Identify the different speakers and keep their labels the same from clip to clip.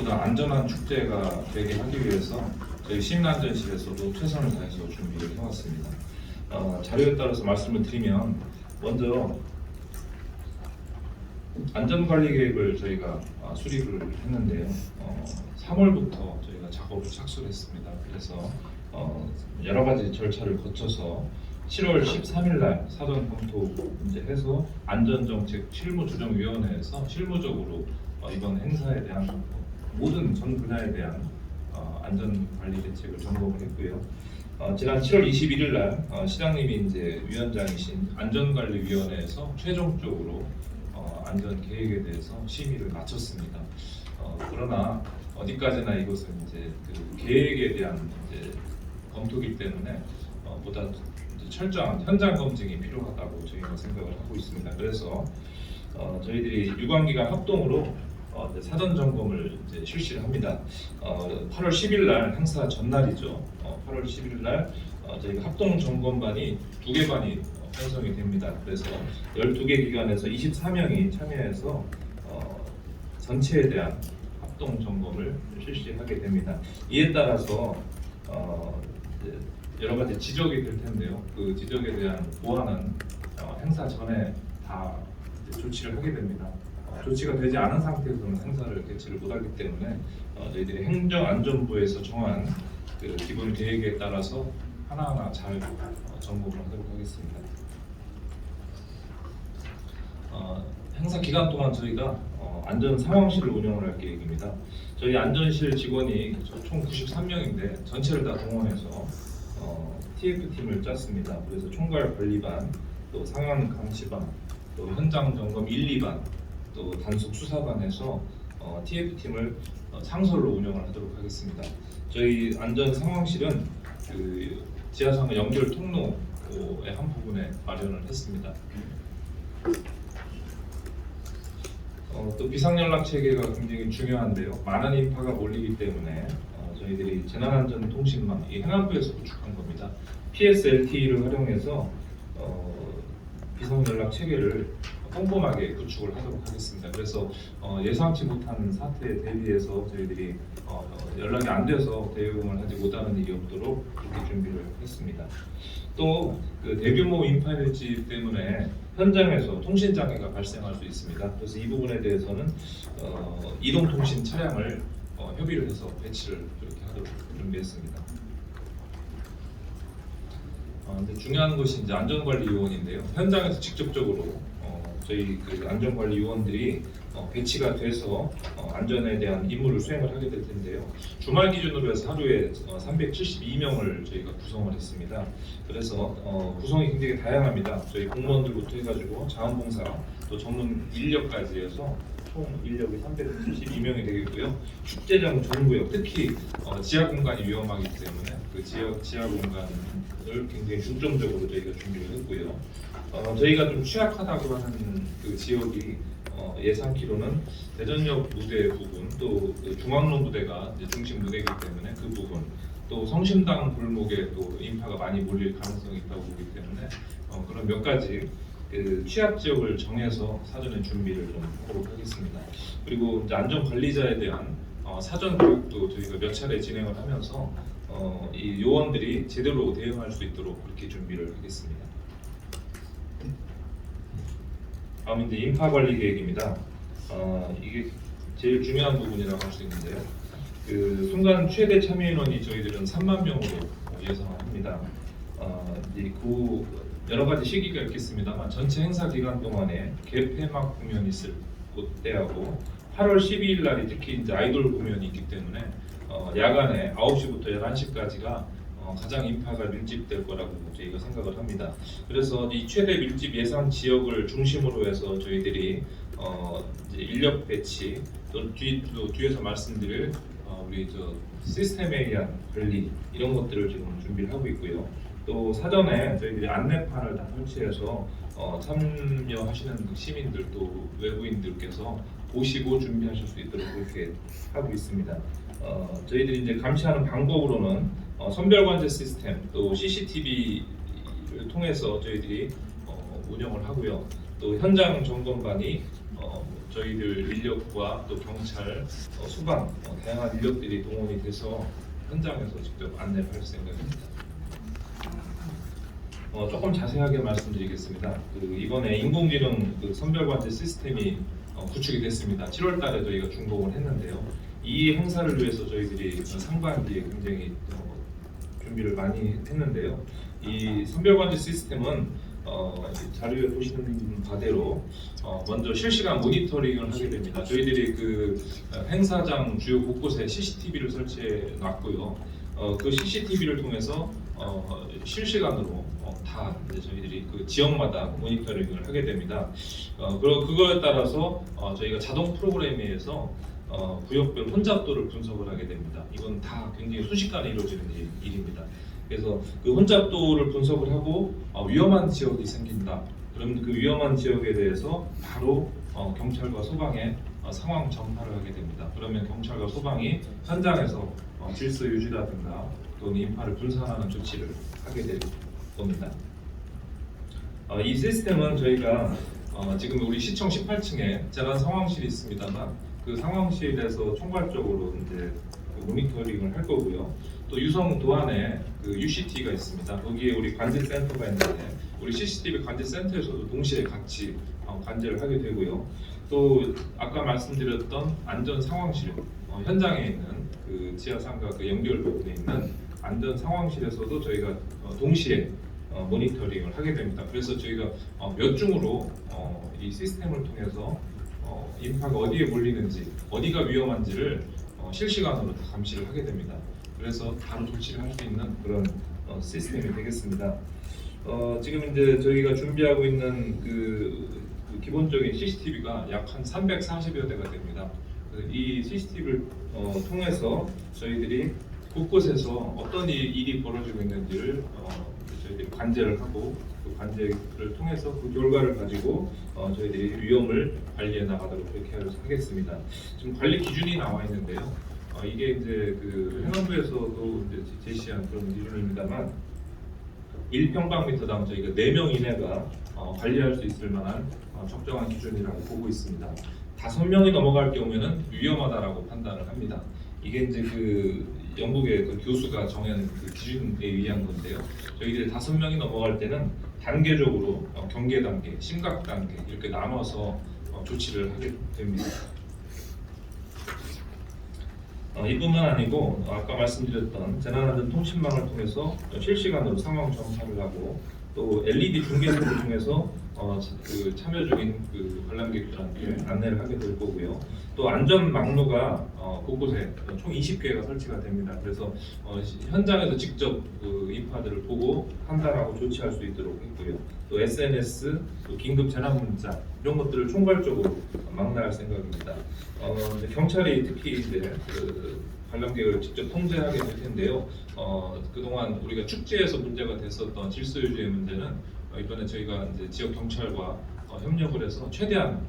Speaker 1: 무엇보다 안전한 축제가 되게 하기 위해서 저희 시민안전실에서도 최선을 다해서 준비를 해왔습니다. 자료에 따라서 말씀을 드리면 먼저 안전관리 계획을 저희가 수립을 했는데요. 3월부터 저희가 작업을 착수를 했습니다. 그래서 여러 가지 절차를 거쳐서 7월 13일 날 사전 검토 이제 해서 안전정책 실무조정위원회에서 실무적으로 이번 행사에 대한 모든 전 분야에 대한 안전관리 대책을 점검을 했고요. 지난 7월 21일 날 시장님이 이제 위원장이신 안전관리위원회에서 최종적으로 안전 계획에 대해서 심의를 마쳤습니다. 그러나 어디까지나 이것은 이제 그 계획에 대한 이제 검토기 때문에 보다 이제 철저한 현장 검증이 필요하다고 저희가 생각을 하고 있습니다. 그래서 저희들이 유관기관 합동으로 사전 점검을 이제 실시를 합니다. 8월 10일 날 행사 전날이죠. 8월 11일 날 저희가 합동 점검반이 2개 반이 편성이 됩니다. 그래서 12개 기관에서 24명이 참여해서 전체에 대한 합동 점검을 실시하게 됩니다. 이에 따라서 여러 가지 지적이 될 텐데요. 그 지적에 대한 보완은 행사 전에 다 조치를 하게 됩니다. 조치가 되지 않은 상태에서는 행사를 개최를 못하기 때문에 저희들이 행정안전부에서 정한 그 기본 계획에 따라서 하나하나 잘 점검을 하도록 하겠습니다. 행사 기간 동안 저희가 안전 상황실을 운영을 할 계획입니다. 저희 안전실 직원이 총 93명인데 전체를 다 동원해서 TF팀을 짰습니다. 그래서 총괄 관리반, 또 상황 감시반, 또 현장 점검 1, 2반, 또 단속 수사반에서 TF팀을 상설로 운영을 하도록 하겠습니다. 저희 안전 상황실은 그 지하상가 연결 통로의 한 부분에 마련을 했습니다. 또 비상연락 체계가 굉장히 중요한데요. 많은 인파가 몰리기 때문에 저희들이 재난안전통신망, 이 행안부에서 구축한 겁니다. PSLTE를 활용해서 비상연락 체계를 꼼꼼하게 구축을 하도록 하겠습니다. 그래서 예상치 못한 사태에 대비해서 저희들이 연락이 안 돼서 대응을 하지 못하는 일이 없도록 그렇게 준비를 했습니다. 또 그 대규모 인파 밀집 때문에 현장에서 통신 장애가 발생할 수 있습니다. 그래서 이 부분에 대해서는 이동통신 차량을 협의를 해서 배치를 그렇게 하도록 준비했습니다. 근데 중요한 것이 이제 안전관리요원인데요. 현장에서 직접적으로 저희 그 안전관리요원들이 배치가 돼서 안전에 대한 임무를 수행을 하게 될 텐데요. 주말 기준으로 해서 하루에 372명을 저희가 구성을 했습니다. 그래서 구성이 굉장히 다양합니다. 저희 공무원들부터 해가지고 자원봉사 또 전문 인력까지 해서 총 인력이 372명이 되겠고요. 축제장 전구역, 특히 지하 공간이 위험하기 때문에 그 지하 공간을 굉장히 중점적으로 저희가 준비를 했고요. 저희가 좀 취약하다고 하는 그 지역이 예상키로는 대전역 무대 부분, 또 중앙로 무대가 이제 중심 무대이기 때문에 그 부분, 또 성심당 골목에 또 인파가 많이 몰릴 가능성이 있다고 보기 때문에 그런 몇 가지 그 취약 지역을 정해서 사전에 준비를 좀 하도록 하겠습니다. 그리고 이제 안전 관리자에 대한 사전 교육도 저희가 몇 차례 진행을 하면서 이 요원들이 제대로 대응할 수 있도록 그렇게 준비를 하겠습니다. 다음 이제 인파 관리 계획입니다. 이게 제일 중요한 부분이라고 할 수 있는데요. 그 순간 최대 참여 인원이 저희들은 3만 명으로 예상합니다. 이제 그 여러 가지 시기가 있겠습니다만 전체 행사 기간 동안에 개폐막 공연이 있을 때하고 8월 12일 날이 특히 이제 아이돌 공연이 있기 때문에 야간에 9시부터 11시까지가 가장 인파가 밀집될 거라고 저희가 생각을 합니다. 그래서 이 최대 밀집 예상 지역을 중심으로 해서 저희들이 이제 인력 배치, 또 뒤에서 말씀드릴 우리 시스템에 의한 관리 이런 것들을 지금 준비를 하고 있고요. 또 사전에 저희들이 안내판을 다 설치해서 참여하시는 시민들 또 외부인들께서 보시고 준비하실 수 있도록 그렇게 하고 있습니다. 저희들이 이제 감시하는 방법으로는 선별관제 시스템 또 CCTV를 통해서 저희들이 운영을 하고요. 또 현장 점검반이 저희들 인력과 또 경찰, 소방 다양한 인력들이 동원이 돼서 현장에서 직접 안내를 할 생각입니다. 조금 자세하게 말씀드리겠습니다. 이번에 인공지능 선별관제 시스템이 구축이 됐습니다. 7월 달에 저희가 준공을 했는데요. 이 행사를 위해서 저희들이 상반기에 굉장히 준비를 많이 했는데요. 이 선별관제 시스템은 자료에 보시는 바대로 먼저 실시간 모니터링을 하게 됩니다. 저희들이 행사장 주요 곳곳에 CCTV를 설치해 놨고요. 그 CCTV를 통해서 실시간으로 다 이제 저희들이 지역마다 모니터링을 하게 됩니다. 그거에 따라서 저희가 자동 프로그램에 의해서 구역별 혼잡도를 분석을 하게 됩니다. 이건 다 굉장히 순식간에 이루어지는 일입니다. 그래서 그 혼잡도를 분석을 하고 위험한 지역이 생긴다. 그럼 그 위험한 지역에 대해서 바로 경찰과 소방에 상황 전파를 하게 됩니다. 그러면 경찰과 소방이 현장에서 질서 유지라든가 또는 인파를 분산하는 조치를 하게 될 겁니다. 이 시스템은 저희가 지금 우리 시청 18층에 재난 상황실이 있습니다만 그 상황실에서 총괄적으로 이제 모니터링을 할 거고요. 또 유성 도안에 UCT가 있습니다. 거기에 우리 관제 센터가 있는데 우리 CCTV 관제 센터에서도 동시에 같이 관제를 하게 되고요. 또 아까 말씀드렸던 안전 상황실 현장에 있는 지하상가 연결 부분에 있는 안전 상황실에서도 저희가 동시에 모니터링을 하게 됩니다. 그래서 저희가 몇 중으로 이 시스템을 통해서 인파가 어디에 몰리는지, 어디가 위험한지를 실시간으로 다 감시를 하게 됩니다. 그래서 바로 조치를 할 수 있는 그런 시스템이 되겠습니다. 지금 이제 저희가 준비하고 있는 기본적인 CCTV가 약 한 340여 대가 됩니다. 이 CCTV를 통해서 저희들이 곳곳에서 어떤 일이 벌어지고 있는지를 저희들이 관제를 하고 그 관제를 통해서 그 결과를 가지고 저희들이 위험을 관리해 나가도록 그렇게 하겠습니다. 지금 관리 기준이 나와 있는데요. 이게 이제 행안부에서도 이제 제시한 그런 기준입니다만 1평방미터당 저희가 4명 이내가 관리할 수 있을 만한 적정한 기준이라고 보고 있습니다. 5명이 넘어갈 경우에는 위험하다라고 판단을 합니다. 이게 이제 영국의 교수가 정한 기준에 의한 건데요. 저희들이 5명이 넘어갈 때는 단계적으로 경계 단계, 심각 단계 이렇게 나눠서 조치를 하게 됩니다. 이뿐만 아니고 아까 말씀드렸던 재난안전 통신망을 통해서 실시간으로 상황 전파를 하고 또 LED 중계석을 통해서 참여 중인 관람객들한테 안내를 하게 될 거고요. 또 안전 막루가 곳곳에 총 20개가 설치가 됩니다. 그래서 현장에서 직접 인파들을 보고 판단하고 조치할 수 있도록 했고요. 또 SNS, 또 긴급 재난 문자 이런 것들을 총괄적으로 망라할 생각입니다. 경찰이 특히 이제 관람객을 직접 통제하게 될 텐데요. 그동안 우리가 축제에서 문제가 됐었던 질서 유지의 문제는 이번에 저희가 이제 지역 경찰과 협력을 해서 최대한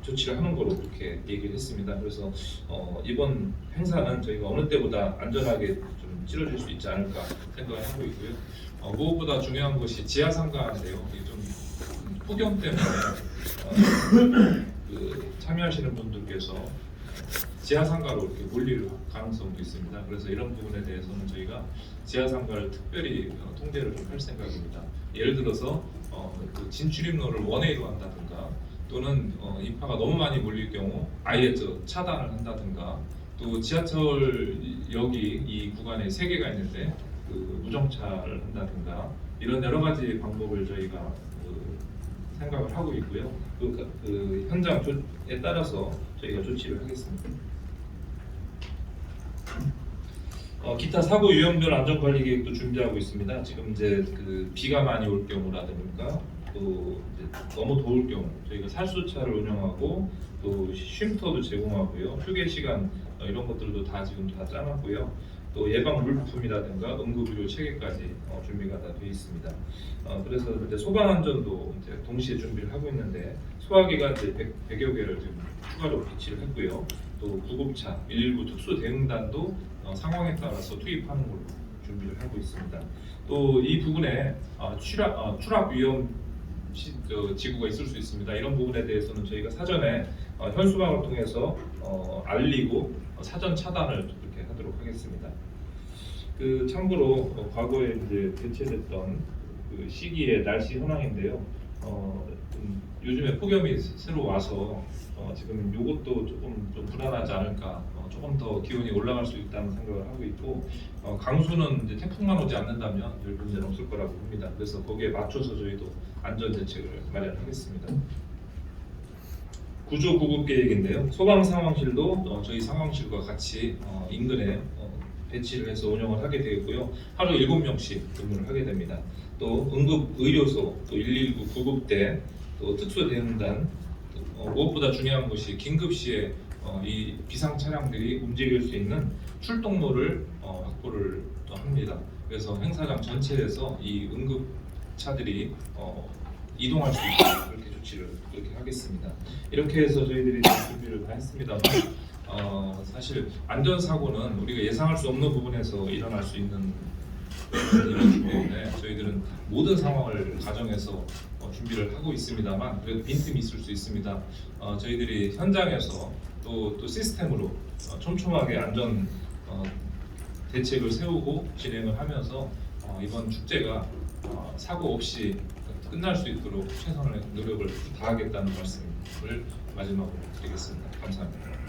Speaker 1: 조치를 하는 거로 그렇게 얘기를 했습니다. 그래서 이번 행사는 저희가 어느 때보다 안전하게 좀 치러질 수 있지 않을까 생각을 하고 있고요. 무엇보다 중요한 것이 지하상가인데요. 이게 좀 폭염 때문에 참여하시는 분들께서 지하상가로 이렇게 몰릴 가능성도 있습니다. 그래서 이런 부분에 대해서는 저희가 지하상가를 특별히 통제를 좀 할 생각입니다. 예를 들어서 진출입로를 원웨이로 한다든가 또는 인파가 너무 많이 몰릴 경우 아예 차단을 한다든가 또 지하철역이 이 구간에 3개가 있는데 무정차를 한다든가 이런 여러 가지 방법을 저희가 생각을 하고 있고요. 현장에 따라서 저희가 조치를 하겠습니다. 기타 사고 유형별 안전관리 계획도 준비하고 있습니다. 지금 이제 비가 많이 올 경우라든가 또 이제 너무 더울 경우 저희가 살수차를 운영하고 또 쉼터도 제공하고요. 휴게 시간 이런 것들도 다 지금 다 짜놨고요. 또 예방 물품이라든가 응급의료 체계까지 준비가 다 되어 있습니다. 그래서 이제 소방 안전도 이제 동시에 준비를 하고 있는데 소화기가 이제 100여 개를 지금 추가로 배치를 했고요. 또 구급차, 119 특수 대응단도 상황에 따라서 투입하는 걸로 준비를 하고 있습니다. 또 이 부분에 추락 위험 지구가 있을 수 있습니다. 이런 부분에 대해서는 저희가 사전에 현수막을 통해서 알리고 사전 차단을 그렇게 하도록 하겠습니다. 그 참고로 과거에 이제 대체됐던 그 시기의 날씨 현황인데요. 요즘에 폭염이 새로 와서 지금 이것도 조금 좀 불안하지 않을까. 조금 더 기온이 올라갈 수 있다는 생각을 하고 있고, 강수는 이제 태풍만 오지 않는다면 별 문제는 없을 거라고 봅니다. 그래서 거기에 맞춰서 저희도 안전 대책을 마련하겠습니다. 구조 구급 계획인데요. 소방 상황실도 저희 상황실과 같이 인근에 배치를 해서 운영을 하게 되었고요. 하루 7명씩 근무를 하게 됩니다. 또 응급 의료소, 또 119 구급대, 또 특수대응단, 무엇보다 중요한 것이 긴급 시에 이 비상 차량들이 움직일 수 있는 출동로를 확보를 또 합니다. 그래서 행사장 전체에서 이 응급차들이 이동할 수 있도록 그렇게 조치를 그렇게 하겠습니다. 이렇게 해서 저희들이 준비를 다 했습니다만 사실 안전사고는 우리가 예상할 수 없는 부분에서 일어날 수 있는 일이기 때문에 저희들은 모든 상황을 가정해서 준비를 하고 있습니다만 그래도 빈틈이 있을 수 있습니다. 저희들이 현장에서 또 시스템으로 촘촘하게 안전 대책을 세우고 진행을 하면서 이번 축제가 사고 없이 끝날 수 있도록 최선의 노력을 다하겠다는 말씀을 마지막으로 드리겠습니다. 감사합니다.